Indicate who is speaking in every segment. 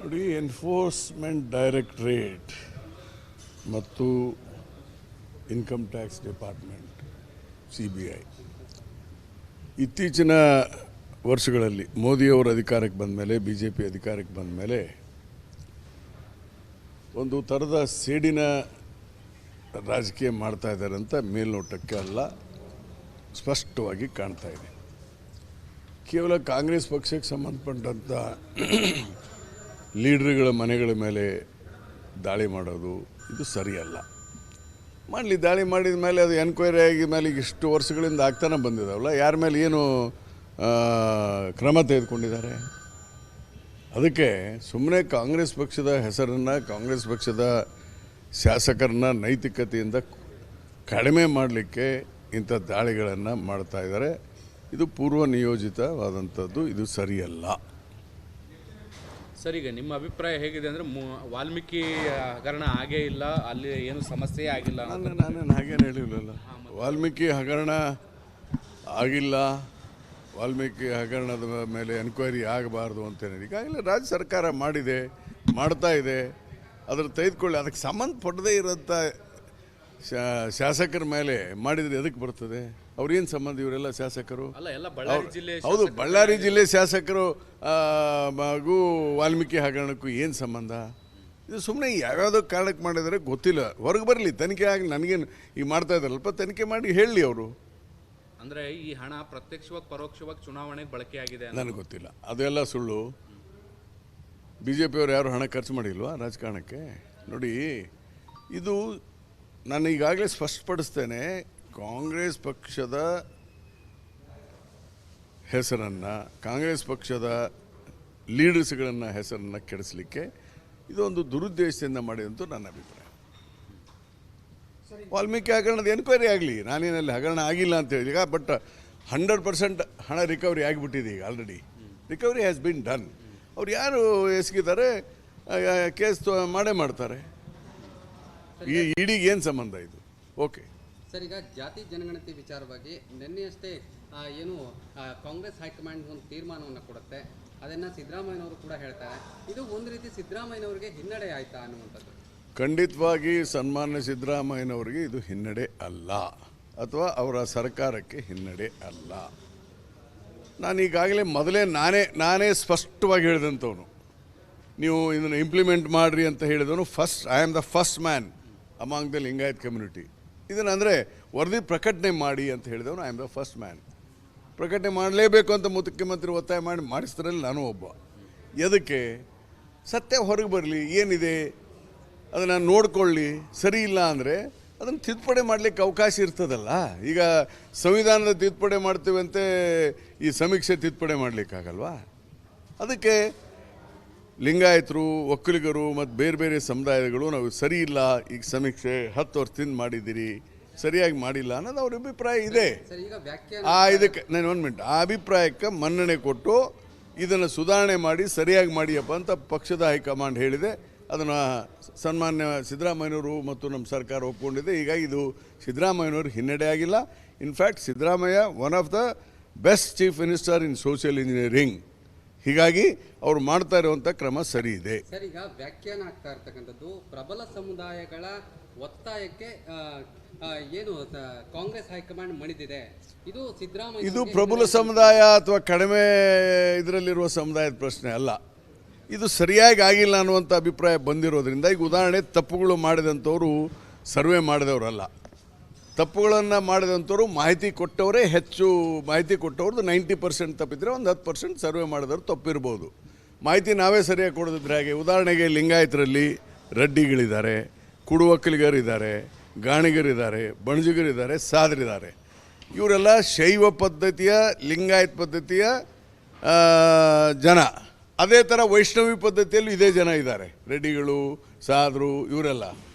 Speaker 1: ನೋಡಿ, enforcement directorate ಮತ್ತು income tax department CBI ಇತ್ತೀಚಿನ ವರ್ಷಗಳಲ್ಲಿ ಮೋದಿಯವರು ಅಧಿಕಾರಕ್ಕೆ ಬಂದ ಮೇಲೆ BJP ಅಧಿಕಾರಕ್ಕೆ ಬಂದ ಮೇಲೆ ಒಂದು ಥರದ ಸೇಡಿನ ರಾಜಕೀಯ ಮಾಡ್ತಾ ಇದ್ದಾರೆ ಅಂತ ಮೇಲ್ನೋಟಕ್ಕೆ ಅಲ್ಲ, ಸ್ಪಷ್ಟವಾಗಿ ಕಾಣ್ತಾ ಇದೆ. ಕೇವಲ ಕಾಂಗ್ರೆಸ್ ಪಕ್ಷಕ್ಕೆ ಸಂಬಂಧಪಟ್ಟಂಥ ಲೀಡ್ರುಗಳ ಮನೆಗಳ ಮೇಲೆ ದಾಳಿ ಮಾಡೋದು ಇದು ಸರಿಯಲ್ಲ. ಮಾಡಲಿ, ದಾಳಿ ಮಾಡಿದ ಮೇಲೆ ಅದು ಎನ್ಕ್ವೈರಿ ಆಗಿದ ಮೇಲೆ ಇಷ್ಟು ವರ್ಷಗಳಿಂದ ಆಗ್ತಾನೆ ಬಂದಿದ್ದಾವಲ್ಲ, ಯಾರ ಮೇಲೆ ಏನು ಕ್ರಮ ತೆಗೆದುಕೊಂಡಿದ್ದಾರೆ? ಅದಕ್ಕೆ ಸುಮ್ಮನೆ ಕಾಂಗ್ರೆಸ್ ಪಕ್ಷದ ಹೆಸರನ್ನು, ಕಾಂಗ್ರೆಸ್ ಪಕ್ಷದ ಶಾಸಕರನ್ನ ನೈತಿಕತೆಯಿಂದ ಕಡಿಮೆ ಮಾಡಲಿಕ್ಕೆ ಇಂಥ ದಾಳಿಗಳನ್ನು ಮಾಡ್ತಾ ಇದ್ದಾರೆ. ಇದು ಪೂರ್ವ ನಿಯೋಜಿತವಾದಂಥದ್ದು, ಇದು ಸರಿಯಲ್ಲ.
Speaker 2: ಸರ್, ಈಗ ನಿಮ್ಮ ಅಭಿಪ್ರಾಯ ಹೇಗಿದೆ ಅಂದರೆ ವಾಲ್ಮೀಕಿ ಹಗರಣ ಆಗೇ ಇಲ್ಲ, ಅಲ್ಲಿ ಏನು ಸಮಸ್ಯೆ ಆಗಿಲ್ಲ?
Speaker 1: ನಾನು ಹಾಗೇನು ಹೇಳಿಲ್ಲಲ್ಲ. ವಾಲ್ಮೀಕಿ ಹಗರಣ ಆಗಿಲ್ಲ, ವಾಲ್ಮೀಕಿ ಹಗರಣದ ಮೇಲೆ ಎನ್ಕ್ವೈರಿ ಆಗಬಾರ್ದು ಅಂತೇಳಿ ಈಗಾಗಲೇ ರಾಜ್ಯ ಸರ್ಕಾರ ಮಾಡಿದೆ, ಮಾಡ್ತಾ ಇದೆ. ಅದ್ರ ತೆಗೆದುಕೊಳ್ಳಿ, ಅದಕ್ಕೆ ಸಂಬಂಧಪಟ್ಟದೇ ಇರೋಂಥ ಶಾಸಕರ ಮೇಲೆ ಮಾಡಿದರೆ ಎದಕ್ಕೆ ಬರ್ತದೆ? ಅವ್ರೇನು ಸಂಬಂಧ? ಇವರೆಲ್ಲ ಶಾಸಕರು ಹೌದು, ಬಳ್ಳಾರಿ ಜಿಲ್ಲೆ ಶಾಸಕರು ಹಾಗೂ ವಾಲ್ಮೀಕಿ ಹಗರಣಕ್ಕೂ ಏನು ಸಂಬಂಧ? ಇದು ಸುಮ್ಮನೆ ಯಾವ್ಯಾವುದೋ ಕಾರಣಕ್ಕೆ ಮಾಡಿದರೆ ಗೊತ್ತಿಲ್ಲ, ಹೊರಗೆ ಬರಲಿ, ತನಿಖೆ ಆಗಿ. ನನಗೇನು ಈಗ ಮಾಡ್ತಾ ಇದ್ದಾರಲ್ಪ, ತನಿಖೆ ಮಾಡಿ ಹೇಳಲಿ ಅವರು.
Speaker 2: ಅಂದರೆ ಈ ಹಣ ಪ್ರತ್ಯಕ್ಷವಾಗಿ ಪರೋಕ್ಷವಾಗಿ ಚುನಾವಣೆಗೆ ಬಳಕೆಯಾಗಿದೆ
Speaker 1: ನನಗೆ ಗೊತ್ತಿಲ್ಲ, ಅದೆಲ್ಲ ಸುಳ್ಳು. BJPಯವರು ಯಾರು ಹಣ ಖರ್ಚು ಮಾಡಿಲ್ವಾ ರಾಜಕಾರಣಕ್ಕೆ? ನೋಡಿ, ಇದು ನಾನು ಈಗಾಗಲೇ ಸ್ಪಷ್ಟಪಡಿಸ್ತೇನೆ, ಕಾಂಗ್ರೆಸ್ ಪಕ್ಷದ ಹೆಸರನ್ನು, ಕಾಂಗ್ರೆಸ್ ಪಕ್ಷದ ಲೀಡರ್ಸ್ಗಳನ್ನು ಹೆಸರನ್ನು ಕೆಡಿಸಲಿಕ್ಕೆ ಇದೊಂದು ದುರುದ್ದೇಶದಿಂದ ಮಾಡಿದಂತೂ ನನ್ನ ಅಭಿಪ್ರಾಯ. ವಾಲ್ಮೀಕಿ ಹಗರಣದ ಎನ್ಕ್ವೈರಿ ಆಗಲಿ, ನಾನೇನಲ್ಲಿ ಹಗರಣ ಆಗಿಲ್ಲ ಅಂತ ಹೇಳಿ ಈಗ, ಬಟ್ 100% ಹಣ ರಿಕವರಿ ಆಗಿಬಿಟ್ಟಿದೆ. ಈಗ already recovery has been done. ಅವ್ರು ಯಾರು ಎಸಗಿದ್ದಾರೆ ಕೇಸ್ ಮಾಡೇ ಮಾಡ್ತಾರೆ. ಈ ಇಡಿಗೆ ಏನು ಸಂಬಂಧ ಇದು? ಓಕೆ
Speaker 3: ಸರ್, ಈಗ ಜಾತಿ ಜನಗಣತಿ ವಿಚಾರವಾಗಿ ನಿನ್ನೆಯಷ್ಟೇ ಏನು ಕಾಂಗ್ರೆಸ್ ಹೈಕಮಾಂಡ್ ಒಂದು ತೀರ್ಮಾನವನ್ನು ಕೊಡುತ್ತೆ, ಅದನ್ನು ಸಿದ್ದರಾಮಯ್ಯನವರು ಕೂಡ ಹೇಳ್ತಾರೆ. ಇದು ಒಂದು ರೀತಿ ಸಿದ್ದರಾಮಯ್ಯನವರಿಗೆ ಹಿನ್ನಡೆ ಆಯ್ತಾ ಅನ್ನುವಂಥದ್ದು?
Speaker 1: ಖಂಡಿತವಾಗಿ ಸನ್ಮಾನ್ಯ ಸಿದ್ದರಾಮಯ್ಯನವರಿಗೆ ಇದು ಹಿನ್ನಡೆ ಅಲ್ಲ, ಅಥವಾ ಅವರ ಸರ್ಕಾರಕ್ಕೆ ಹಿನ್ನಡೆ ಅಲ್ಲ. ನಾನು ಈಗಾಗಲೇ ಮೊದಲೇ ನಾನೇ ಸ್ಪಷ್ಟವಾಗಿ ಹೇಳಿದಂಥವನು, ನೀವು ಇದನ್ನು ಇಂಪ್ಲಿಮೆಂಟ್ ಮಾಡಿರಿ ಅಂತ ಹೇಳಿದವನು. I am the first man among the Lingayat community. ಇದನ್ನು ಅಂದರೆ ವರದಿ ಪ್ರಕಟಣೆ ಮಾಡಿ ಅಂತ ಹೇಳಿದವನು. I am the first man. ಪ್ರಕಟಣೆ ಮಾಡಲೇಬೇಕು ಅಂತ ಮುಖ್ಯಮಂತ್ರಿ ಒತ್ತಾಯ ಮಾಡಿಸ್ತಾರಲ್ಲಿ ನಾನು ಒಬ್ಬ. ಎದಕ್ಕೆ? ಸತ್ಯ ಹೊರಗೆ ಬರಲಿ, ಏನಿದೆ ಅದನ್ನು ನೋಡ್ಕೊಳ್ಳಿ. ಸರಿ ಇಲ್ಲ ಅಂದರೆ ಅದನ್ನು ತಿದ್ದುಪಡಿ ಮಾಡಲಿಕ್ಕೆ ಅವಕಾಶ ಇರ್ತದಲ್ಲ. ಈಗ ಸಂವಿಧಾನದ ತಿದ್ದುಪಡಿ ಮಾಡ್ತೀವಂತೆ, ಈ ಸಮೀಕ್ಷೆ ತಿದ್ದುಪಡಿ ಮಾಡಲಿಕ್ಕಾಗಲ್ವಾ? ಅದಕ್ಕೆ ಲಿಂಗಾಯತರು, ಒಕ್ಕಲಿಗರು ಮತ್ತು ಬೇರೆ ಬೇರೆ ಸಮುದಾಯಗಳು ನಾವು ಸರಿ ಇಲ್ಲ, ಈಗ ಸಮೀಕ್ಷೆ 10 ವರ್ಷದಿಂದ ಮಾಡಿದ್ದೀರಿ, ಸರಿಯಾಗಿ ಮಾಡಿಲ್ಲ ಅನ್ನೋದು ಅವ್ರ ಅಭಿಪ್ರಾಯ ಇದೆ. ಇದಕ್ಕೆ ನಾನು 1 ಮಿನಿಟ್, ಆ ಅಭಿಪ್ರಾಯಕ್ಕೆ ಮನ್ನಣೆ ಕೊಟ್ಟು ಇದನ್ನು ಸುಧಾರಣೆ ಮಾಡಿ ಸರಿಯಾಗಿ ಮಾಡಿಯಪ್ಪ ಅಂತ ಪಕ್ಷದ ಹೈಕಮಾಂಡ್ ಹೇಳಿದೆ. ಅದನ್ನು ಸನ್ಮಾನ್ಯ ಸಿದ್ದರಾಮಯ್ಯನವರು ಮತ್ತು ನಮ್ಮ ಸರ್ಕಾರ ಒಪ್ಕೊಂಡಿದೆ. ಹೀಗಾಗಿ ಇದು ಸಿದ್ದರಾಮಯ್ಯನವರು ಹಿನ್ನಡೆ ಆಗಿಲ್ಲ. In fact Siddaramaiah one of the best chief minister in social engineering. ಹೀಗಾಗಿ ಅವ್ರು ಮಾಡ್ತಾ ಇರುವಂಥ ಕ್ರಮ ಸರಿ ಇದೆ.
Speaker 3: ಸರ್, ಈಗ ವ್ಯಾಖ್ಯಾನ ಆಗ್ತಾ ಇರ್ತಕ್ಕಂಥದ್ದು ಪ್ರಬಲ ಸಮುದಾಯಗಳ ಒತ್ತಾಯಕ್ಕೆ ಏನು ಕಾಂಗ್ರೆಸ್ ಹೈಕಮಾಂಡ್ ಮಣಿದಿದೆ. ಇದು ಸಿದ್ದರಾಮಯ್ಯ,
Speaker 1: ಇದು ಪ್ರಬಲ ಸಮುದಾಯ ಅಥವಾ ಕಡಿಮೆ ಇದರಲ್ಲಿರುವ ಸಮುದಾಯದ ಪ್ರಶ್ನೆ ಅಲ್ಲ. ಇದು ಸರಿಯಾಗಿ ಆಗಿಲ್ಲ ಅನ್ನುವಂಥ ಅಭಿಪ್ರಾಯ ಬಂದಿರೋದ್ರಿಂದ, ಈಗ ಉದಾಹರಣೆ, ತಪ್ಪುಗಳು ಮಾಡಿದಂಥವ್ರು ಸರ್ವೆ ಮಾಡಿದವರಲ್ಲ. ತಪ್ಪುಗಳನ್ನು ಮಾಡಿದಂಥವ್ರು ಮಾಹಿತಿ ಕೊಟ್ಟವರೇ ಹೆಚ್ಚು. ಮಾಹಿತಿ ಕೊಟ್ಟವ್ರದ್ದು 90% ತಪ್ಪಿದ್ರೆ ಒಂದು 10% ಸರ್ವೆ ಮಾಡಿದವರು ತಪ್ಪಿರ್ಬೋದು. ಮಾಹಿತಿ ನಾವೇ ಸರಿಯಾಗಿ ಕೊಡೋದಿದ್ರೆ ಹಾಗೆ. ಉದಾಹರಣೆಗೆ ಲಿಂಗಾಯತರಲ್ಲಿ ರೆಡ್ಡಿಗಳಿದ್ದಾರೆ, ಕುಡುವಕ್ಕಲಿಗರಿದ್ದಾರೆ, ಗಾಣಿಗರಿದ್ದಾರೆ, ಬಣಜಿಗರಿದ್ದಾರೆ, ಸಾದರಿದ್ದಾರೆ. ಇವರೆಲ್ಲ ಶೈವ ಪದ್ಧತಿಯ, ಲಿಂಗಾಯತ್ ಪದ್ಧತಿಯ ಜನ. ಅದೇ ಥರ ವೈಷ್ಣವಿ ಪದ್ಧತಿಯಲ್ಲೂ ಇದೇ ಜನ ಇದ್ದಾರೆ, ರೆಡ್ಡಿಗಳು, ಸಾದರು. ಇವರೆಲ್ಲ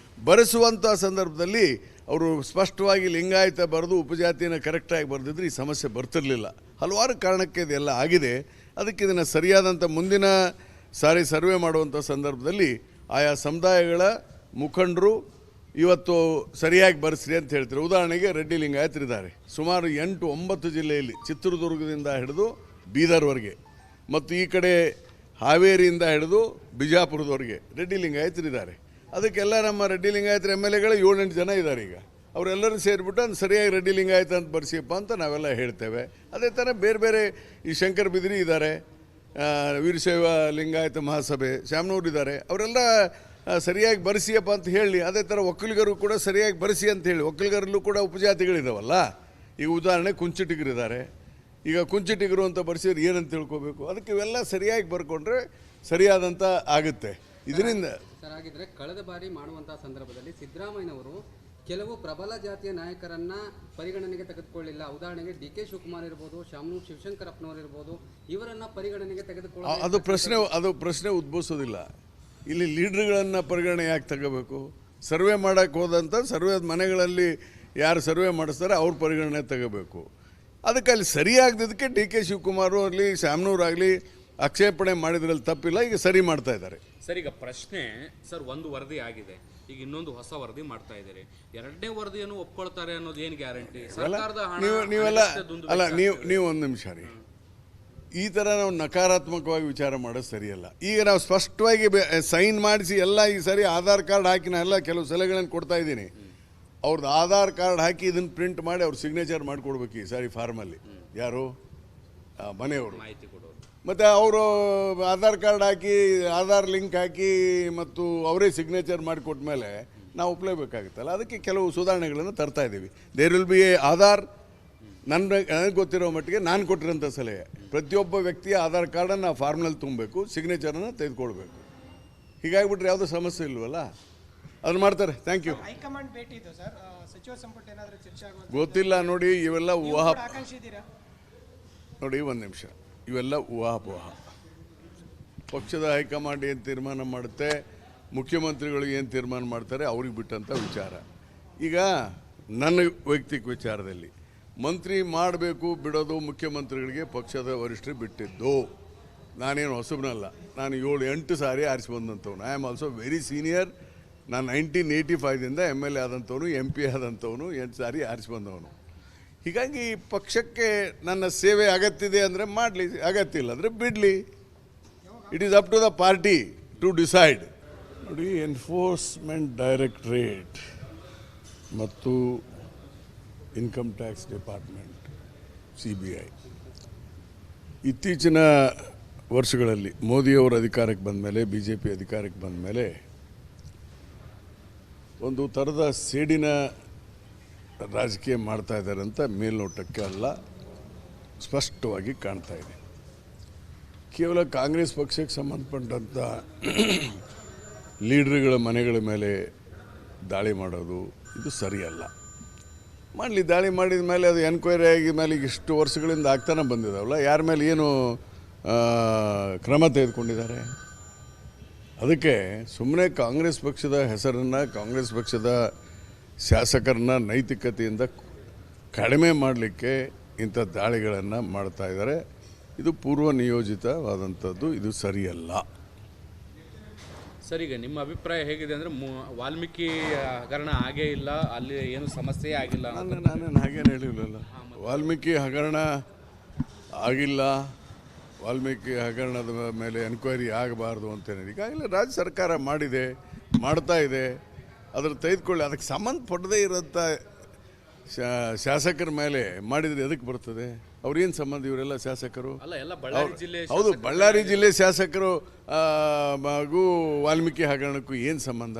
Speaker 1: ಬರೆಸುವಂಥ ಸಂದರ್ಭದಲ್ಲಿ ಅವರು ಸ್ಪಷ್ಟವಾಗಿ ಲಿಂಗಾಯತ ಬರೆದು ಉಪಜಾತಿಯನ್ನು ಕರೆಕ್ಟಾಗಿ ಬರೆದಿದ್ರೆ ಈ ಸಮಸ್ಯೆ ಬರ್ತಿರಲಿಲ್ಲ. ಹಲವಾರು ಕಾರಣಕ್ಕೆ ಇದೆಲ್ಲ ಆಗಿದೆ. ಅದಕ್ಕೆ ಇದನ್ನು ಸರಿಯಾದಂಥ ಮುಂದಿನ ಸಾರಿ ಸರ್ವೆ ಮಾಡುವಂಥ ಸಂದರ್ಭದಲ್ಲಿ ಆಯಾ ಸಮುದಾಯಗಳ ಮುಖಂಡರು ಇವತ್ತು ಸರಿಯಾಗಿ ಬರೆಸ್ರಿ ಅಂತ ಹೇಳ್ತಾರೆ. ಉದಾಹರಣೆಗೆ ರೆಡ್ಡಿ ಲಿಂಗಾಯತರಿದ್ದಾರೆ ಸುಮಾರು 8-9 ಜಿಲ್ಲೆಯಲ್ಲಿ, ಚಿತ್ರದುರ್ಗದಿಂದ ಹಿಡಿದು ಬೀದರ್ವರೆಗೆ, ಮತ್ತು ಈ ಕಡೆ ಹಾವೇರಿಯಿಂದ ಹಿಡಿದು ಬಿಜಾಪುರದವರೆಗೆ ರೆಡ್ಡಿ ಲಿಂಗಾಯತರಿದ್ದಾರೆ. ಅದಕ್ಕೆಲ್ಲ ನಮ್ಮ ರೆಡ್ಡಿ ಲಿಂಗಾಯತರ ಎಮ್ ಎಲ್ ಎಗಳು 7-8 ಜನ ಇದ್ದಾರೆ. ಈಗ ಅವರೆಲ್ಲರೂ ಸೇರಿಬಿಟ್ಟು ಅದು ಸರಿಯಾಗಿ ರೆಡ್ಡಿ ಲಿಂಗಾಯತ ಅಂತ ಬರ್ಸಿಯಪ್ಪ ಅಂತ ನಾವೆಲ್ಲ ಹೇಳ್ತೇವೆ. ಅದೇ ಥರ ಬೇರೆ ಬೇರೆ ಈ ಶಂಕರ ಬಿದಿರಿ ಇದ್ದಾರೆ, ವೀರಶೈವ ಲಿಂಗಾಯತ ಮಹಾಸಭೆ ಶಾಮನೂರು ಇದ್ದಾರೆ. ಅವರೆಲ್ಲ ಸರಿಯಾಗಿ ಬರೆಸಿಯಪ್ಪ ಅಂತ ಹೇಳಿ. ಅದೇ ಥರ ಒಕ್ಕಲಿಗರು ಕೂಡ ಸರಿಯಾಗಿ ಬರೆಸಿ ಅಂತ ಹೇಳಿ. ಒಕ್ಕಲಿಗರಲ್ಲೂ ಕೂಡ ಉಪಜಾತಿಗಳಿದಾವಲ್ಲ. ಈಗ ಉದಾಹರಣೆ ಕುಂಚಿಟಿಗರಿದ್ದಾರೆ. ಈಗ ಕುಂಚಿಟಿಗರು ಅಂತ ಬರೆಸಿದ್ರೆ ಏನಂತ ತಿಳ್ಕೊಬೇಕು. ಅದಕ್ಕೆ ಇವೆಲ್ಲ ಸರಿಯಾಗಿ ಬರ್ಕೊಂಡ್ರೆ ಸರಿಯಾದಂಥ ಆಗುತ್ತೆ. ಇದರಿಂದ
Speaker 3: ಸರ್ ಆಗಿದ್ರೆ ಕಳೆದ ಬಾರಿ ಮಾಡುವಂತಹ ಸಂದರ್ಭದಲ್ಲಿ ಸಿದ್ದರಾಮಯ್ಯನವರು ಕೆಲವು ಪ್ರಬಲ ಜಾತಿಯ ನಾಯಕರನ್ನ ಪರಿಗಣನೆಗೆ ತೆಗೆದುಕೊಳ್ಳಿಲ್ಲ. ಉದಾಹರಣೆಗೆ ಡಿ ಕೆ ಶಿವಕುಮಾರ್ ಇರ್ಬೋದು, ಶಾಮನೂರು ಶಿವಶಂಕರಪ್ಪನವರು ಇರ್ಬೋದು, ಇವರನ್ನ ಪರಿಗಣನೆಗೆ ತೆಗೆದುಕೊಳ್ಳ
Speaker 1: ಅದು ಪ್ರಶ್ನೆ ಉದ್ಭವಿಸೋದಿಲ್ಲ. ಇಲ್ಲಿ ಲೀಡ್ರ್ಗಳನ್ನು ಪರಿಗಣನೆ ಯಾಕೆ ತಗೋಬೇಕು? ಸರ್ವೆ ಮಾಡೋಕ್ಕೆ ಹೋದಂಥ ಸರ್ವೆ ಮನೆಗಳಲ್ಲಿ ಯಾರು ಸರ್ವೆ ಮಾಡಿಸ್ತಾರೆ ಅವ್ರ ಪರಿಗಣನೆ ತಗೋಬೇಕು. ಅದಕ್ಕೆ ಅಲ್ಲಿ ಸರಿಯಾಗದಕ್ಕೆ ಡಿ ಕೆ ಶಿವಕುಮಾರು ಆಗಲಿ ಶಾಮನೂರಾಗಲಿ ಆಕ್ಷೇಪಣೆ ಮಾಡಿದ್ರಲ್ಲಿ ತಪ್ಪಿಲ್ಲ. ಈಗ ಸರಿ ಮಾಡ್ತಾ ಇದ್ದಾರೆ.
Speaker 2: ಸರ್ ಈಗ ಪ್ರಶ್ನೆ ಸರ್, ಒಂದು ವರದಿ ಆಗಿದೆ, ಈಗ ಇನ್ನೊಂದು ಹೊಸ ವರದಿ ಮಾಡ್ತಾ ಇದ್ದಾರೆ. ಎರಡನೇ ವರದಿಯನ್ನು ಒಪ್ಕೊಳ್ತಾರೆ ಅನ್ನೋದು ಏನು ಗ್ಯಾರಂಟಿ? ಸರ್ಕಾರದ ಹಣ
Speaker 1: ನೀವೆಲ್ಲ ಅಲ್ಲ, ನೀವು ಒಂದು ನಿಮಿಷ ರೀ. ಈ ಥರ ನಾವು ನಕಾರಾತ್ಮಕವಾಗಿ ವಿಚಾರ ಮಾಡೋದು ಸರಿಯಲ್ಲ. ಈಗ ನಾವು ಸ್ಪಷ್ಟವಾಗಿ ಸೈನ್ ಮಾಡಿಸಿ ಎಲ್ಲ ಈ ಸರಿ ಆಧಾರ್ ಕಾರ್ಡ್ ಹಾಕಿ ನಾ ಎಲ್ಲ ಕೆಲವು ಸಲಹೆಗಳನ್ನು ಕೊಡ್ತಾ ಇದ್ದೀನಿ. ಅವ್ರದ್ದು ಆಧಾರ್ ಕಾರ್ಡ್ ಹಾಕಿ ಇದನ್ನು ಪ್ರಿಂಟ್ ಮಾಡಿ ಅವ್ರು ಸಿಗ್ನೇಚರ್ ಮಾಡಿಕೊಡ್ಬೇಕು ಈ ಸಾರಿ ಫಾರ್ಮಲ್ಲಿ. ಯಾರು? ಮನೆಯವರು
Speaker 2: ಮಾಹಿತಿ ಕೊಡೋರು.
Speaker 1: ಮತ್ತು ಅವರು ಆಧಾರ್ ಕಾರ್ಡ್ ಹಾಕಿ ಆಧಾರ್ ಲಿಂಕ್ ಹಾಕಿ ಮತ್ತು ಅವರೇ ಸಿಗ್ನೇಚರ್ ಮಾಡಿಕೊಟ್ಟ ಮೇಲೆ ನಾವು ಒಪ್ಪಲೇಬೇಕಾಗುತ್ತಲ್ಲ. ಅದಕ್ಕೆ ಕೆಲವು ಸುಧಾರಣೆಗಳನ್ನು ತರ್ತಾ ಇದ್ದೀವಿ. There will be a Aadhaar. ನನಗೆ ಗೊತ್ತಿರೋ ಮಟ್ಟಿಗೆ ನಾನು ಕೊಟ್ಟಿರೋಂಥ ಸಲಹೆ, ಪ್ರತಿಯೊಬ್ಬ ವ್ಯಕ್ತಿಯ ಆಧಾರ್ ಕಾರ್ಡನ್ನು ಆ ಫಾರ್ಮ್ನಲ್ಲಿ ತುಂಬಬೇಕು, ಸಿಗ್ನೇಚರನ್ನು ತೆಗೆದುಕೊಳ್ಬೇಕು. ಹೀಗಾಗಿಬಿಟ್ರೆ ಯಾವುದೂ ಸಮಸ್ಯೆ ಇಲ್ವಲ್ಲ. ಅದನ್ನು ಮಾಡ್ತಾರೆ. Thank you.
Speaker 4: ಹೈಕಮಾಂಡ್ ಭೇಟಿ ಇದು ಸರ್, ಸಚಿವ ಸಂಪುಟ ಏನಾದರೂ ಚರ್ಚೆ ಆಗುವಂತ
Speaker 1: ಗೊತ್ತಿಲ್ಲ ನೋಡಿ. ಇವೆಲ್ಲ
Speaker 4: ಆಕಾಂಕ್ಷೆ ಇದ್ದೀರಾ?
Speaker 1: ನೋಡಿ ಒಂದು ನಿಮಿಷ, ಇವೆಲ್ಲ ಊಹಾಪೋಹ. ಪಕ್ಷದ ಹೈಕಮಾಂಡ್ ಏನು ತೀರ್ಮಾನ ಮಾಡುತ್ತೆ, ಮುಖ್ಯಮಂತ್ರಿಗಳು ಏನು ತೀರ್ಮಾನ ಮಾಡ್ತಾರೆ ಅವ್ರಿಗೆ ಬಿಟ್ಟಂಥ ವಿಚಾರ. ಈಗ ನನ್ನ ವೈಯಕ್ತಿಕ ವಿಚಾರದಲ್ಲಿ ಮಂತ್ರಿ ಮಾಡಬೇಕು ಬಿಡೋದು ಮುಖ್ಯಮಂತ್ರಿಗಳಿಗೆ ಪಕ್ಷದ ವರಿಷ್ಠರು ಬಿಟ್ಟಿದ್ದು. ನಾನೇನು ಹೊಸಬನಲ್ಲ. ನಾನು 7-8 ಸಾರಿ ಆರಿಸಿ ಬಂದಂಥವ್ನು. I am also very senior. ನಾನು 1985ದಿಂದ ಎಮ್ ಎಲ್ ಎ ಆದಂಥವನು, MP ಆದಂಥವನು, 8 ಸಾರಿ ಆರಿಸಿ ಬಂದವನು. ಹೀಗಾಗಿ ಪಕ್ಷಕ್ಕೆ ನನ್ನ ಸೇವೆ ಅಗತ್ಯ ಇದೆ ಅಂದರೆ ಮಾಡಲಿ, ಅಗತ್ಯ ಇಲ್ಲ ಅಂದರೆ ಬಿಡಲಿ. It is up to the party to decide. ನೋಡಿ, ಎನ್ಫೋರ್ಸ್ಮೆಂಟ್ ಡೈರೆಕ್ಟರೇಟ್ ಮತ್ತು ಇನ್ಕಮ್ ಟ್ಯಾಕ್ಸ್ ಡಿಪಾರ್ಟ್ಮೆಂಟ್ CBI ಇತ್ತೀಚಿನ ವರ್ಷಗಳಲ್ಲಿ ಮೋದಿಯವರು ಅಧಿಕಾರಕ್ಕೆ ಬಂದ ಮೇಲೆ, BJP ಅಧಿಕಾರಕ್ಕೆ ಬಂದ ಮೇಲೆ ಒಂದು ಥರದ ಸೇಡಿನ ರಾಜಕೀಯ ಮಾಡ್ತಾ ಇದ್ದಾರೆ ಅಂತ ಮೇಲ್ನೋಟಕ್ಕೆ ಅಲ್ಲ, ಸ್ಪಷ್ಟವಾಗಿ ಕಾಣ್ತಾ ಇದೆ. ಕೇವಲ ಕಾಂಗ್ರೆಸ್ ಪಕ್ಷಕ್ಕೆ ಸಂಬಂಧಪಟ್ಟಂಥ ಲೀಡ್ರುಗಳ ಮನೆಗಳ ಮೇಲೆ ದಾಳಿ ಮಾಡೋದು ಇದು ಸರಿಯಲ್ಲ. ಮಾಡಲಿ, ದಾಳಿ ಮಾಡಿದ ಮೇಲೆ ಅದು ಎನ್ಕ್ವೈರಿ ಆಗಿದ ಮೇಲೆ ಇಷ್ಟು ವರ್ಷಗಳಿಂದ ಆಗ್ತಾನೆ ಬಂದಿದ್ದಾವಲ್ಲ, ಯಾರ ಮೇಲೆ ಏನು ಕ್ರಮ ತೆಗೆದುಕೊಂಡಿದ್ದಾರೆ? ಅದಕ್ಕೆ ಸುಮ್ಮನೆ ಕಾಂಗ್ರೆಸ್ ಪಕ್ಷದ ಹೆಸರನ್ನು, ಕಾಂಗ್ರೆಸ್ ಪಕ್ಷದ ಶಾಸಕರನ್ನ ನೈತಿಕತೆಯಿಂದ ಕಡಿಮೆ ಮಾಡಲಿಕ್ಕೆ ಇಂಥ ದಾಳಿಗಳನ್ನು ಮಾಡ್ತಾ ಇದ್ದಾರೆ. ಇದು ಪೂರ್ವ ನಿಯೋಜಿತವಾದಂಥದ್ದು, ಇದು ಸರಿಯಲ್ಲ.
Speaker 2: ಸರ್ ಈಗ ನಿಮ್ಮ ಅಭಿಪ್ರಾಯ ಹೇಗಿದೆ ಅಂದರೆ ವಾಲ್ಮೀಕಿ ಹಗರಣ ಆಗೇ ಇಲ್ಲ, ಅಲ್ಲಿ ಏನು ಸಮಸ್ಯೆ ಆಗಿಲ್ಲ?
Speaker 1: ನಾನು ಹಾಗೇನು ಹೇಳಿಲ್ಲಲ್ಲ. ವಾಲ್ಮೀಕಿ ಹಗರಣ ಆಗಿಲ್ಲ, ವಾಲ್ಮೀಕಿ ಹಗರಣದ ಮೇಲೆ ಎನ್ಕ್ವೈರಿ ಆಗಬಾರ್ದು ಅಂತೇಳಿ ಈಗಾಗಲೇ ರಾಜ್ಯ ಸರ್ಕಾರ ಮಾಡಿದೆ, ಮಾಡ್ತಾ ಇದೆ. ಅದ್ರ ತೆಗೆದುಕೊಳ್ಳಿ. ಅದಕ್ಕೆ ಸಂಬಂಧಪಟ್ಟದೇ ಇರೋಂಥ ಶಾಸಕರ ಮೇಲೆ ಮಾಡಿದರೆ ಎದಕ್ಕೆ ಬರ್ತದೆ? ಅವ್ರೇನು ಸಂಬಂಧ? ಇವರೆಲ್ಲ ಶಾಸಕರು
Speaker 2: ಅಲ್ಲ, ಎಲ್ಲ ಬಳ್ಳಾರಿ ಜಿಲ್ಲೆ.
Speaker 1: ಹೌದು, ಬಳ್ಳಾರಿ ಜಿಲ್ಲೆ ಶಾಸಕರು ಹಾಗೂ ವಾಲ್ಮೀಕಿ ಹಗರಣಕ್ಕೂ ಏನು ಸಂಬಂಧ?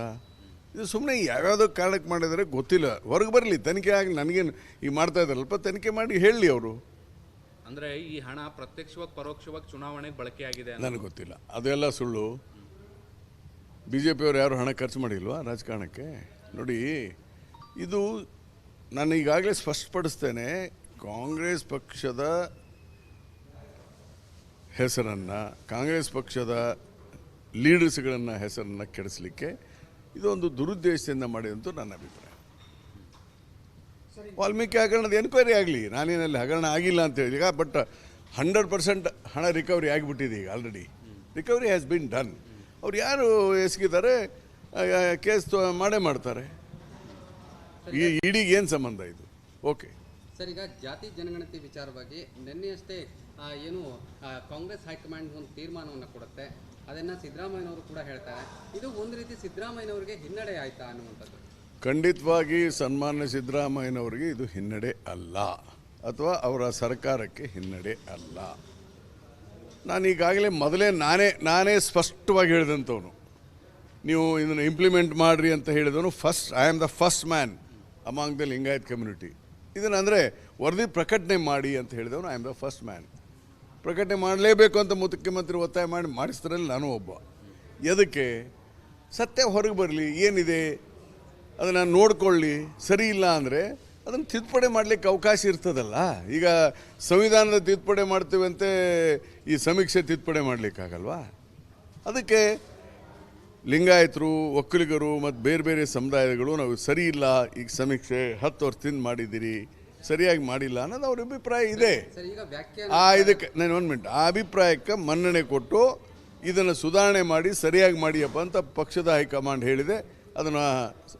Speaker 1: ಇದು ಸುಮ್ಮನೆ ಯಾವ್ಯಾವುದೋ ಕಾರಣಕ್ಕೆ ಮಾಡಿದರೆ ಗೊತ್ತಿಲ್ಲ. ಹೊರಗೆ ಬರಲಿ, ತನಿಖೆ ಆಗಿ. ನನಗೇನು ಈಗ ಮಾಡ್ತಾ ಇದ್ದಾರಲ್ಪ, ತನಿಖೆ ಮಾಡಿ ಹೇಳಲಿ ಅವರು.
Speaker 2: ಅಂದರೆ ಈ ಹಣ ಪ್ರತ್ಯಕ್ಷವಾಗಿ ಪರೋಕ್ಷವಾಗಿ ಚುನಾವಣೆಗೆ ಬಳಕೆ ಆಗಿದೆ
Speaker 1: ನನಗೆ ಗೊತ್ತಿಲ್ಲ, ಅದೆಲ್ಲ ಸುಳ್ಳು. BJPಯವರು ಯಾರು ಹಣ ಖರ್ಚು ಮಾಡಿಲ್ವಾ ರಾಜಕಾರಣಕ್ಕೆ? ನೋಡಿ, ಇದು ನಾನು ಈಗಾಗಲೇ ಸ್ಪಷ್ಟಪಡಿಸ್ತೇನೆ. ಕಾಂಗ್ರೆಸ್ ಪಕ್ಷದ ಹೆಸರನ್ನು, ಕಾಂಗ್ರೆಸ್ ಪಕ್ಷದ ಲೀಡರ್ಸ್ಗಳನ್ನು ಹೆಸರನ್ನು ಕೆಡಿಸಲಿಕ್ಕೆ ಇದೊಂದು ದುರುದ್ದೇಶದಿಂದ ಮಾಡಿದಂತೂ ನನ್ನ ಅಭಿಪ್ರಾಯ. ವಾಲ್ಮೀಕಿ ಹಗರಣದ ಎನ್ಕ್ವೈರಿ ಆಗಲಿ, ನಾನೇನಲ್ಲಿ ಹಗರಣ ಆಗಿಲ್ಲ ಅಂತ ಹೇಳಿ. ಈಗ ಬಟ್ 100% ಹಣ ರಿಕವರಿ ಆಗಿಬಿಟ್ಟಿದೆ. ಈಗ already recovery has been done. ಅವ್ರು ಯಾರು ಎಸಗಿದ್ದಾರೆ ಕೇಸ್ ಮಾಡೇ ಮಾಡ್ತಾರೆ. ಈ ಇಡಿಗೆ ಏನು ಸಂಬಂಧ ಇದು? ಓಕೆ
Speaker 3: ಸರ್, ಈಗ ಜಾತಿ ಜನಗಣತಿ ವಿಚಾರವಾಗಿ ನಿನ್ನೆಯಷ್ಟೇ ಏನು ಕಾಂಗ್ರೆಸ್ ಹೈಕಮಾಂಡ್ ಒಂದು ತೀರ್ಮಾನವನ್ನು ಕೊಡುತ್ತೆ, ಅದನ್ನು ಸಿದ್ದರಾಮಯ್ಯನವರು ಕೂಡ ಹೇಳ್ತಾರೆ. ಇದು ಒಂದು ರೀತಿ ಸಿದ್ದರಾಮಯ್ಯನವರಿಗೆ ಹಿನ್ನಡೆ ಆಯ್ತಾ ಅನ್ನುವಂಥದ್ದು.
Speaker 1: ಖಂಡಿತವಾಗಿ ಸನ್ಮಾನ್ಯ ಸಿದ್ದರಾಮಯ್ಯನವರಿಗೆ ಇದು ಹಿನ್ನಡೆ ಅಲ್ಲ, ಅಥವಾ ಅವರ ಸರ್ಕಾರಕ್ಕೆ ಹಿನ್ನಡೆ ಅಲ್ಲ. ನಾನು ಈಗಾಗಲೇ ಮೊದಲೇ ನಾನೇ ಸ್ಪಷ್ಟವಾಗಿ ಹೇಳಿದಂಥವನು, ನೀವು ಇದನ್ನು ಇಂಪ್ಲಿಮೆಂಟ್ ಮಾಡಿರಿ ಅಂತ ಹೇಳಿದವನು I am the first man among the Lingayat community. ಇದನ್ನು ಅಂದರೆ ವರದಿ ಪ್ರಕಟಣೆ ಮಾಡಿ ಅಂತ ಹೇಳಿದವನು I am the first man. ಪ್ರಕಟಣೆ ಮಾಡಲೇಬೇಕು ಅಂತ ಮುಖ್ಯಮಂತ್ರಿ ಒತ್ತಾಯ ಮಾಡಿಸ್ತಾರಲ್ಲಿ ನಾನು ಒಬ್ಬ. ಎದಕ್ಕೆ? ಸತ್ಯ ಹೊರಗೆ ಬರಲಿ, ಏನಿದೆ ಅದನ್ನು ನೋಡ್ಕೊಳ್ಳಿ. ಸರಿ ಇಲ್ಲ ಅಂದರೆ ಅದನ್ನು ತಿದ್ದುಪಡಿ ಮಾಡಲಿಕ್ಕೆ ಅವಕಾಶ ಇರ್ತದಲ್ಲ. ಈಗ ಸಂವಿಧಾನದ ತಿದ್ದುಪಡಿ ಮಾಡ್ತೀವಂತೆ ಈ ಸಮೀಕ್ಷೆ ತಿದ್ದುಪಡಿ ಮಾಡಲಿಕ್ಕಾಗಲ್ವಾ? ಅದಕ್ಕೆ ಲಿಂಗಾಯತರು, ಒಕ್ಕಲಿಗರು ಮತ್ತು ಬೇರೆ ಬೇರೆ ಸಮುದಾಯಗಳು ನಾವು ಸರಿ ಇಲ್ಲ, ಈಗ ಸಮೀಕ್ಷೆ 10 ವರ್ಷದಿಂದ ಮಾಡಿದ್ದೀರಿ, ಸರಿಯಾಗಿ ಮಾಡಿಲ್ಲ ಅನ್ನೋದು ಅವ್ರ ಅಭಿಪ್ರಾಯ ಇದೆ. ಇದಕ್ಕೆ ನಾನು 1 ಮಿನಿಟ್, ಆ ಅಭಿಪ್ರಾಯಕ್ಕೆ ಮನ್ನಣೆ ಕೊಟ್ಟು ಇದನ್ನು ಸುಧಾರಣೆ ಮಾಡಿ ಸರಿಯಾಗಿ ಮಾಡಿಯಪ್ಪ ಅಂತ ಪಕ್ಷದ ಹೈಕಮಾಂಡ್ ಹೇಳಿದೆ. ಅದನ್ನು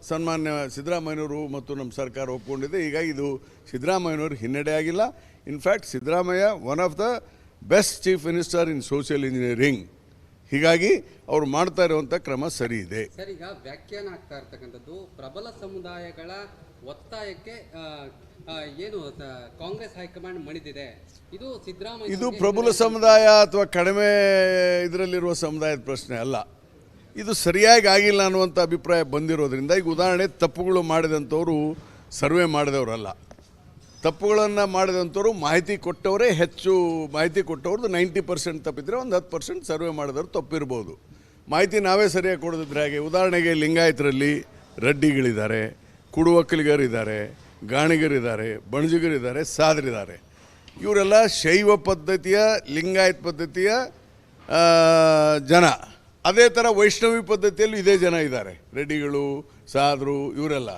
Speaker 1: ಸನ್ಮಾನ್ಯ ಸಿದ್ದರಾಮಯ್ಯನವರು ಮತ್ತು ನಮ್ಮ ಸರ್ಕಾರ ಒಪ್ಕೊಂಡಿದೆ. ಹೀಗಾಗಿ ಇದು ಸಿದ್ದರಾಮಯ್ಯನವರು ಹಿನ್ನಡೆ ಆಗಿಲ್ಲ. In fact Siddaramaiah one of the best chief minister in social engineering. ಹೀಗಾಗಿ ಅವ್ರು ಮಾಡ್ತಾ ಇರುವಂಥ ಕ್ರಮ ಸರಿ ಇದೆ.
Speaker 3: ಸರ್, ಈಗ ವ್ಯಾಖ್ಯಾನ ಆಗ್ತಾ ಇರ್ತಕ್ಕಂಥದ್ದು ಪ್ರಬಲ ಸಮುದಾಯಗಳ ಒತ್ತಾಯಕ್ಕೆ ಏನು ಕಾಂಗ್ರೆಸ್ ಹೈಕಮಾಂಡ್ ಮಣಿದಿದೆ. ಇದು ಸಿದ್ದರಾಮಯ್ಯ,
Speaker 1: ಇದು ಪ್ರಬಲ ಸಮುದಾಯ ಅಥವಾ ಕಡಿಮೆ ಇದರಲ್ಲಿರುವ ಸಮುದಾಯದ ಪ್ರಶ್ನೆ ಅಲ್ಲ. ಇದು ಸರಿಯಾಗಿ ಆಗಿಲ್ಲ ಅನ್ನುವಂಥ ಅಭಿಪ್ರಾಯ ಬಂದಿರೋದ್ರಿಂದ, ಈಗ ಉದಾಹರಣೆ ತಪ್ಪುಗಳು ಮಾಡಿದಂಥವ್ರು ಸರ್ವೆ ಮಾಡಿದವರಲ್ಲ, ತಪ್ಪುಗಳನ್ನು ಮಾಡಿದಂಥವ್ರು ಮಾಹಿತಿ ಕೊಟ್ಟವರೇ ಹೆಚ್ಚು. ಮಾಹಿತಿ ಕೊಟ್ಟವ್ರದ್ದು 90% ತಪ್ಪಿದ್ರೆ ಒಂದು 10% ಸರ್ವೆ ಮಾಡಿದವರು ತಪ್ಪಿರ್ಬೋದು. ಮಾಹಿತಿ ನಾವೇ ಸರಿಯಾಗಿ ಕೊಡೋದಿದ್ರೆ ಹಾಗೆ. ಉದಾಹರಣೆಗೆ ಲಿಂಗಾಯತರಲ್ಲಿ ರೆಡ್ಡಿಗಳಿದ್ದಾರೆ, ಕುಡು ಒಕ್ಕಲಿಗರಿದ್ದಾರೆ, ಗಾಣಿಗರಿದ್ದಾರೆ, ಬಣಜಿಗರಿದ್ದಾರೆ, ಸಾದರಿದ್ದಾರೆ. ಇವರೆಲ್ಲ ಶೈವ ಪದ್ಧತಿಯ ಲಿಂಗಾಯತ್ ಪದ್ಧತಿಯ ಜನ. ಅದೇ ಥರ ವೈಷ್ಣವಿ ಪದ್ಧತಿಯಲ್ಲೂ ಇದೇ ಜನ ಇದ್ದಾರೆ, ರೆಡ್ಡಿಗಳು, ಸಾದರು, ಇವರೆಲ್ಲ.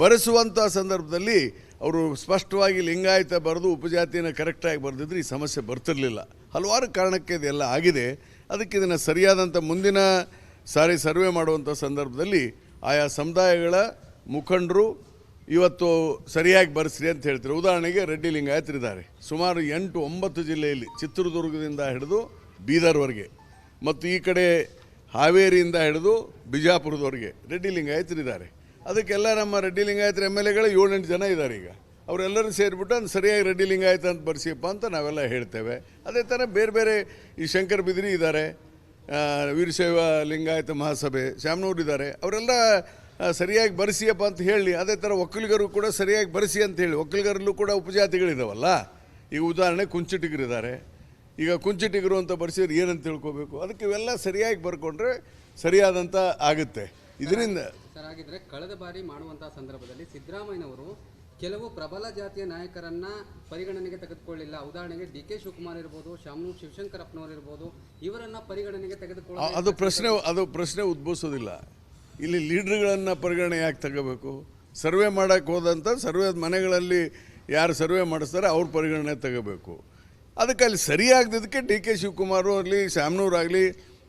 Speaker 1: ಬರೆಸುವಂಥ ಸಂದರ್ಭದಲ್ಲಿ ಅವರು ಸ್ಪಷ್ಟವಾಗಿ ಲಿಂಗಾಯತ ಬರೆದು ಉಪಜಾತಿಯನ್ನು ಕರೆಕ್ಟಾಗಿ ಬರೆದಿದ್ರೆ ಈ ಸಮಸ್ಯೆ ಬರ್ತಿರಲಿಲ್ಲ. ಹಲವಾರು ಕಾರಣಕ್ಕೆ ಇದೆಲ್ಲ ಆಗಿದೆ. ಅದಕ್ಕೆ ಇದನ್ನು ಸರಿಯಾದಂಥ ಮುಂದಿನ ಸಾರಿ ಸರ್ವೆ ಮಾಡುವಂಥ ಸಂದರ್ಭದಲ್ಲಿ ಆಯಾ ಸಮುದಾಯಗಳ ಮುಖಂಡರು ಇವತ್ತು ಸರಿಯಾಗಿ ಬರೆಸ್ರಿ ಅಂತ ಹೇಳ್ತಾರೆ. ಉದಾಹರಣೆಗೆ ರೆಡ್ಡಿ ಲಿಂಗಾಯತರಿದ್ದಾರೆ ಸುಮಾರು 8-9 ಜಿಲ್ಲೆಯಲ್ಲಿ, ಚಿತ್ರದುರ್ಗದಿಂದ ಹಿಡಿದು ಬೀದರ್ವರೆಗೆ ಮತ್ತು ಈ ಕಡೆ ಹಾವೇರಿಯಿಂದ ಹಿಡಿದು ಬಿಜಾಪುರದವರೆಗೆ ರೆಡ್ಡಿ ಲಿಂಗಾಯತರಿದ್ದಾರೆ. ಅದಕ್ಕೆಲ್ಲ ನಮ್ಮ ರೆಡ್ಡಿ ಲಿಂಗಾಯತರ MLAಗಳು 7-8 ಜನ ಇದ್ದಾರೆ. ಈಗ ಅವರೆಲ್ಲರೂ ಸೇರಿಬಿಟ್ಟು ಅದು ಸರಿಯಾಗಿ ರೆಡ್ಡಿ ಲಿಂಗಾಯತ ಅಂತ ಬರ್ಸಿಯಪ್ಪ ಅಂತ ನಾವೆಲ್ಲ ಹೇಳ್ತೇವೆ. ಅದೇ ಥರ ಬೇರೆ ಬೇರೆ ಈ ಶಂಕರ ಬಿದಿರಿ ಇದ್ದಾರೆ, ವೀರಶೈವ ಲಿಂಗಾಯತ ಮಹಾಸಭೆ ಶಾಮನೂರು ಇದ್ದಾರೆ, ಅವರೆಲ್ಲ ಸರಿಯಾಗಿ ಬರೆಸಿಯಪ್ಪ ಅಂತ ಹೇಳಿ. ಅದೇ ಥರ ಒಕ್ಕಲಿಗರು ಕೂಡ ಸರಿಯಾಗಿ ಬರೆಸಿ ಅಂತ ಹೇಳಿ. ಒಕ್ಕಲಿಗರಲ್ಲೂ ಕೂಡ ಉಪಜಾತಿಗಳಿದಾವಲ್ಲ. ಈಗ ಉದಾಹರಣೆ ಕುಂಚಿಟಿಗರಿದ್ದಾರೆ. ಈಗ ಕುಂಚಿಟಿಗರು ಅಂತ ಬರೆಸಿದ್ರೆ ಏನಂತ ತಿಳ್ಕೊಬೇಕು. ಅದಕ್ಕೆ ಇವೆಲ್ಲ ಸರಿಯಾಗಿ ಬರ್ಕೊಂಡ್ರೆ ಸರಿಯಾದಂಥ ಆಗುತ್ತೆ. ಇದರಿಂದ
Speaker 3: ಸರ್, ಹಾಗಿದ್ರೆ ಕಳೆದ ಬಾರಿ ಮಾಡುವಂತಹ ಸಂದರ್ಭದಲ್ಲಿ ಸಿದ್ದರಾಮಯ್ಯನವರು ಕೆಲವು ಪ್ರಬಲ ಜಾತಿಯ ನಾಯಕರನ್ನ ಪರಿಗಣನೆಗೆ ತೆಗೆದುಕೊಳ್ಳಿಲ್ಲ. ಉದಾಹರಣೆಗೆ DK ಶಿವಕುಮಾರ್ ಇರ್ಬೋದು, ಶಾಮನೂರು ಶಿವಶಂಕರಪ್ಪನವರು ಇರ್ಬೋದು, ಇವರನ್ನ ಪರಿಗಣನೆಗೆ ತೆಗೆದುಕೊಳ್ಳ
Speaker 1: ಅದು ಪ್ರಶ್ನೆ ಉದ್ಭವಿಸೋದಿಲ್ಲ. ಇಲ್ಲಿ ಲೀಡ್ರ್ಗಳನ್ನು ಪರಿಗಣನೆ ಯಾಕೆ ತಗೋಬೇಕು? ಸರ್ವೆ ಮಾಡೋಕ್ಕೆ ಹೋದಂಥ ಮನೆಗಳಲ್ಲಿ ಯಾರು ಸರ್ವೆ ಮಾಡಿಸ್ತಾರೆ ಅವ್ರ ಪರಿಗಣನೆ ತಗೋಬೇಕು. ಅದಕ್ಕೆ ಅಲ್ಲಿ ಸರಿಯಾಗದಕ್ಕೆ DK ಶಿವಕುಮಾರು ಆಗಲಿ ಶಾಮನೂರಾಗಲಿ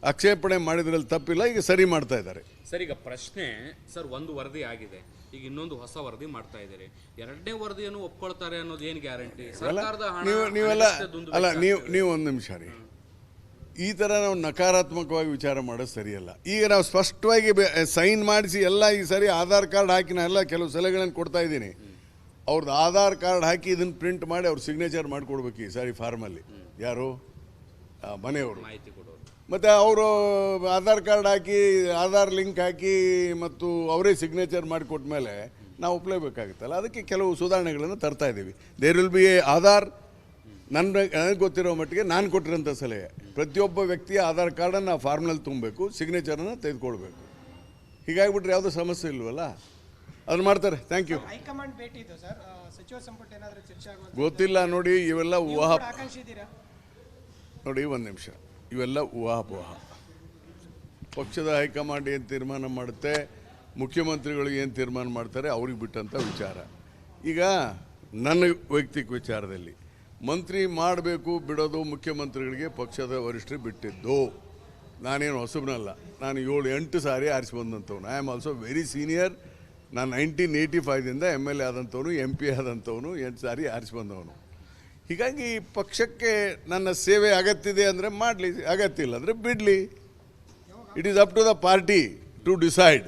Speaker 1: ಆಕ್ಷೇಪಣೆ ಮಾಡಿದ್ರಲ್ಲಿ ತಪ್ಪಿಲ್ಲ. ಈಗ ಸರಿ ಮಾಡ್ತಾ ಇದ್ದಾರೆ.
Speaker 2: ಸರ್, ಈಗ ಪ್ರಶ್ನೆ ಸರ್, ಒಂದು ವರದಿ ಆಗಿದೆ, ಈಗ ಇನ್ನೊಂದು ಹೊಸ ವರದಿ ಮಾಡ್ತಾ ಇದ್ದಾರೆ. 2ನೇ ವರದಿಯನ್ನು ಒಪ್ಕೊಳ್ತಾರೆ ಅನ್ನೋದು ಏನು ಗ್ಯಾರಂಟಿ? ಸರ್ಕಾರದ ಹಣ
Speaker 1: ನೀವೆಲ್ಲ ಅಲ್ಲ, ನೀವು ಒಂದು ನಿಮಿಷ ರೀ. ಈ ಥರ ನಾವು ನಕಾರಾತ್ಮಕವಾಗಿ ವಿಚಾರ ಮಾಡೋದು ಸರಿಯಲ್ಲ. ಈಗ ನಾವು ಸ್ಪಷ್ಟವಾಗಿ ಸೈನ್ ಮಾಡಿಸಿ ಎಲ್ಲ ಈ ಸರಿ ಆಧಾರ್ ಕಾರ್ಡ್ ಹಾಕಿ ನಾ ಎಲ್ಲ ಕೆಲವು ಸಲಹೆಗಳನ್ನು ಕೊಡ್ತಾ ಇದ್ದೀನಿ. ಅವ್ರದ್ದು ಆಧಾರ್ ಕಾರ್ಡ್ ಹಾಕಿ ಇದನ್ನು ಪ್ರಿಂಟ್ ಮಾಡಿ ಅವ್ರು ಸಿಗ್ನೇಚರ್ ಮಾಡಿಕೊಡ್ಬೇಕು ಈ ಸಾರಿ ಫಾರ್ಮಲ್ಲಿ. ಯಾರು? ಮನೆಯವರು
Speaker 2: ಮಾಹಿತಿ ಕೊಡೋರು.
Speaker 1: ಮತ್ತು ಅವರು ಆಧಾರ್ ಕಾರ್ಡ್ ಹಾಕಿ ಆಧಾರ್ ಲಿಂಕ್ ಹಾಕಿ ಮತ್ತು ಅವರೇ ಸಿಗ್ನೇಚರ್ ಮಾಡಿಕೊಟ್ಟ ಮೇಲೆ ನಾವು ಒಪ್ಪಲೇಬೇಕಾಗುತ್ತಲ್ಲ. ಅದಕ್ಕೆ ಕೆಲವು ಸುಧಾರಣೆಗಳನ್ನು ತರ್ತಾ ಇದ್ದೀವಿ. There will be a Aadhaar. ನನಗೆ ಗೊತ್ತಿರೋ ಮಟ್ಟಿಗೆ ನಾನು ಕೊಟ್ಟಿರೋಂಥ ಸಲಹೆ, ಪ್ರತಿಯೊಬ್ಬ ವ್ಯಕ್ತಿಯ ಆಧಾರ್ ಕಾರ್ಡನ್ನು ಆ ಫಾರ್ಮ್ನಲ್ಲಿ ತುಂಬಬೇಕು, ಸಿಗ್ನೇಚರನ್ನು ತೆಗೆದುಕೊಳ್ಬೇಕು. ಹೀಗಾಗಿಬಿಟ್ರೆ ಯಾವುದೂ ಸಮಸ್ಯೆ ಇಲ್ವಲ್ಲ, ಅದನ್ನು ಮಾಡ್ತಾರೆ. Thank you.
Speaker 4: ಹೈಕಮಾಂಡ್ ಭೇಟಿ ಇತ್ತು ಸರ್, ಸಚಿವ ಸಂಪುಟ ಏನಾದರೂ ಚರ್ಚೆ ಆಗುವಂತ
Speaker 1: ಗೊತ್ತಿಲ್ಲ ನೋಡಿ. ಇವೆಲ್ಲ ಊಹಾ
Speaker 4: ಆಕಾಂಕ್ಷಿ ಇದ್ದೀರಾ?
Speaker 1: ನೋಡಿ, ಒಂದು ನಿಮಿಷ. ಇವೆಲ್ಲ ಊಹಾಪೋಹ. ಪಕ್ಷದ ಹೈಕಮಾಂಡ್ ಏನು ತೀರ್ಮಾನ ಮಾಡುತ್ತೆ, ಮುಖ್ಯಮಂತ್ರಿಗಳು ಏನು ತೀರ್ಮಾನ ಮಾಡ್ತಾರೆ ಅವ್ರಿಗೆ ಬಿಟ್ಟಂಥ ವಿಚಾರ. ಈಗ ನನ್ನ ವೈಯಕ್ತಿಕ ವಿಚಾರದಲ್ಲಿ ಮಂತ್ರಿ ಮಾಡಬೇಕು ಬಿಡೋದು ಮುಖ್ಯಮಂತ್ರಿಗಳಿಗೆ ಪಕ್ಷದ ವರಿಷ್ಠರು ಬಿಟ್ಟಿದ್ದು. ನಾನೇನು ಹೊಸಬನಲ್ಲ. ನಾನು 7-8 ಸಾರಿ ಆರಿಸಿ ಬಂದಂಥವ್ನು. I am also very senior. ನಾನು 1985ದಿಂದ MLA ಆದಂಥವನು, MP ಆದಂಥವನು, 8 ಸಾರಿ ಆರಿಸಿ ಬಂದವನು. ಹೀಗಾಗಿ ಪಕ್ಷಕ್ಕೆ ನನ್ನ ಸೇವೆ ಅಗತ್ಯ ಇದೆ ಅಂದರೆ ಮಾಡಲಿ, ಅಗತ್ಯ ಇಲ್ಲ ಅಂದರೆ ಬಿಡಲಿ. It is up to the party to decide.